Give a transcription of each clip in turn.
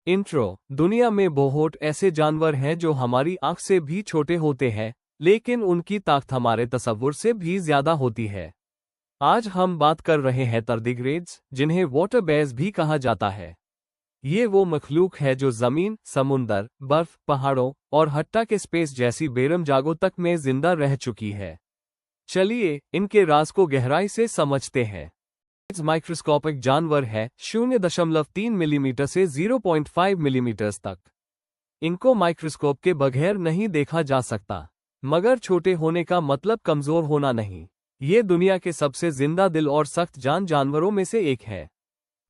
Intro. दुनिया में बहुत ऐसे जानवर हैं जो हमारी आंख से भी छोटे होते हैं, लेकिन उनकी ताकत हमारे तसव्वुर से भी ज्यादा होती है। आज हम बात कर रहे हैं तरदिग्रेड्स, जिन्हें वाटर बेयर्स भी कहा जाता है। ये वो मखलूक है जो जमीन, समुंदर, बर्फ, पहाड़ों और हट्टा के स्पेस जैसी बेरम जागों तक में जिंदा रह चुकी है। चलिए इनके राज को गहराई से समझते हैं। माइक्रोस्कोपिक जानवर है 0.3 मिलीमीटर से 0.5 मिलीमीटर तक। इनको माइक्रोस्कोप के बगैर नहीं देखा जा सकता, मगर छोटे होने का मतलब कमजोर होना नहीं। ये दुनिया के सबसे जिंदा दिल और सख्त जान जानवरों में से एक है।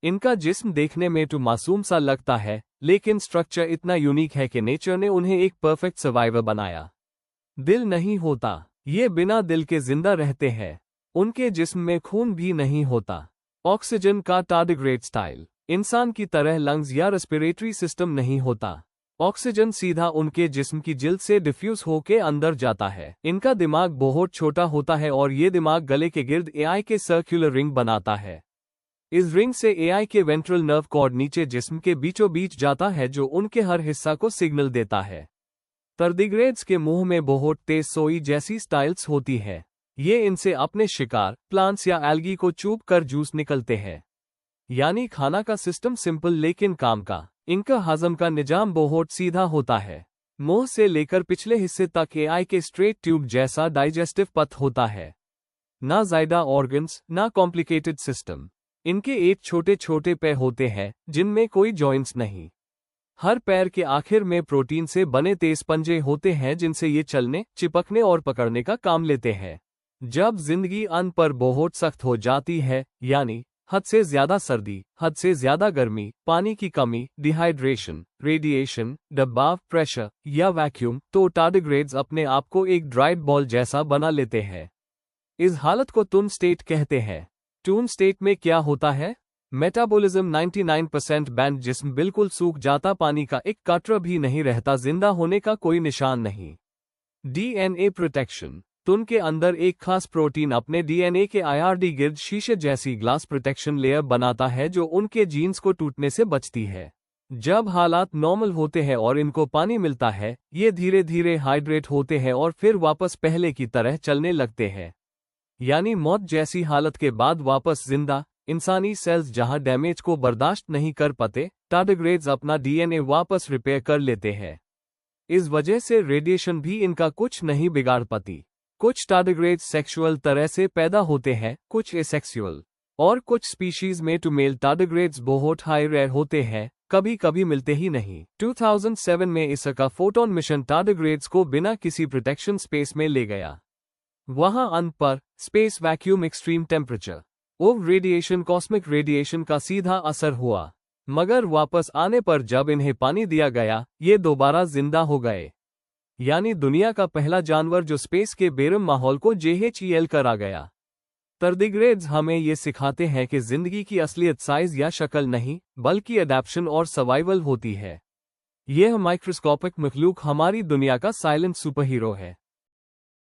इनका जिस्म देखने में तो मासूम सा लगता है, लेकिन स्ट्रक्चर इतना यूनिक है कि नेचर ने उन्हें एक परफेक्ट सर्वाइवर बनाया। दिल नहीं होता, ये बिना दिल के जिंदा रहते हैं। उनके जिस्म में खून भी नहीं होता। ऑक्सीजन का टारडिग्रेड स्टाइल। इंसान की तरह लंग्स या रेस्पिरेटरी सिस्टम नहीं होता। ऑक्सीजन सीधा उनके जिस्म की जिल्द से डिफ्यूज होकर अंदर जाता है। इनका दिमाग बहुत छोटा होता है और ये दिमाग गले के गिर्द एआई के सर्कुलर रिंग बनाता है। इस रिंग से एआई के वेंट्रल नर्व कॉर्ड नीचे जिस्म के बीचों बीच जाता है, जो उनके हर हिस्सा को सिग्नल देता है। तरदिग्रेड्स के मुंह में बहुत तेज सोई जैसी स्टाइल्स होती है। ये इनसे अपने शिकार, प्लांट्स या एल्गी को चूप कर जूस निकलते हैं। यानी खाना का सिस्टम सिंपल लेकिन काम का। इनका हजम का निजाम बहुत सीधा होता है। मुंह से लेकर पिछले हिस्से तक एआई के स्ट्रेट ट्यूब जैसा डाइजेस्टिव पथ होता है। ना ज़ायदा ऑर्गन्स, ना कॉम्प्लिकेटेड सिस्टम। इनके एक छोटे छोटे पैर होते हैं जिनमें कोई जॉइंट्स नहीं। हर पैर के आखिर में प्रोटीन से बने तेज पंजे होते हैं जिनसे ये चलने, चिपकने और पकड़ने का काम लेते हैं। जब जिंदगी अन्न पर बहुत सख्त हो जाती है, यानी हद से ज्यादा सर्दी, हद से ज्यादा गर्मी, पानी की कमी, डिहाइड्रेशन, रेडिएशन, दबाव, प्रेशर या वैक्यूम, तो टारडिग्रेड्स अपने आप को एक ड्राइड बॉल जैसा बना लेते हैं। इस हालत को टून स्टेट कहते हैं। टून स्टेट में क्या होता है? मेटाबॉलिज्म 99% बैंड, जिस्म बिल्कुल सूख जाता, पानी का एक कतरा भी नहीं रहता, जिंदा होने का कोई निशान नहीं। DNA protection. टून के अंदर एक खास प्रोटीन अपने डीएनए के आईआरडी गिर्द शीशे जैसी ग्लास प्रोटेक्शन लेयर बनाता है, जो उनके जीन्स को टूटने से बचती है। जब हालात नॉर्मल होते हैं और इनको पानी मिलता है, ये धीरे धीरे हाइड्रेट होते हैं और फिर वापस पहले की तरह चलने लगते हैं। यानी मौत जैसी हालत के बाद वापस जिंदा। इंसानी सेल्स जहां डैमेज को बर्दाश्त नहीं कर पाते, टारडिग्रेड्स अपना डीएनए वापस रिपेयर कर लेते हैं। इस वजह से रेडिएशन भी इनका कुछ नहीं बिगाड़ पाती। कुछ टारडिग्रेड्स सेक्सुअल तरह से पैदा होते हैं, कुछ एसेक्सुअल, और कुछ स्पीशीज में टू मेल टारडिग्रेड्स बहुत हाई रेयर होते हैं, कभी कभी मिलते ही नहीं। 2007 में इसरो का फोटोन मिशन टारडिग्रेड्स को बिना किसी प्रोटेक्शन स्पेस में ले गया। वहां अन्न पर स्पेस वैक्यूम, एक्सट्रीम टेम्परेचर, ओव रेडिएशन, कॉस्मिक रेडिएशन का सीधा असर हुआ। मगर वापस आने पर जब इन्हें पानी दिया गया, ये दोबारा जिंदा हो गए। यानी दुनिया का पहला जानवर जो स्पेस के बेरम माहौल को जेहेचीएल करा गया। तरदिग्रेड्स हमें ये सिखाते हैं कि जिंदगी की असलियत साइज या शक्ल नहीं, बल्कि अडैप्शन और सर्वाइवल होती है। यह माइक्रोस्कोपिक मखलूक हमारी दुनिया का साइलेंट सुपर हीरो है।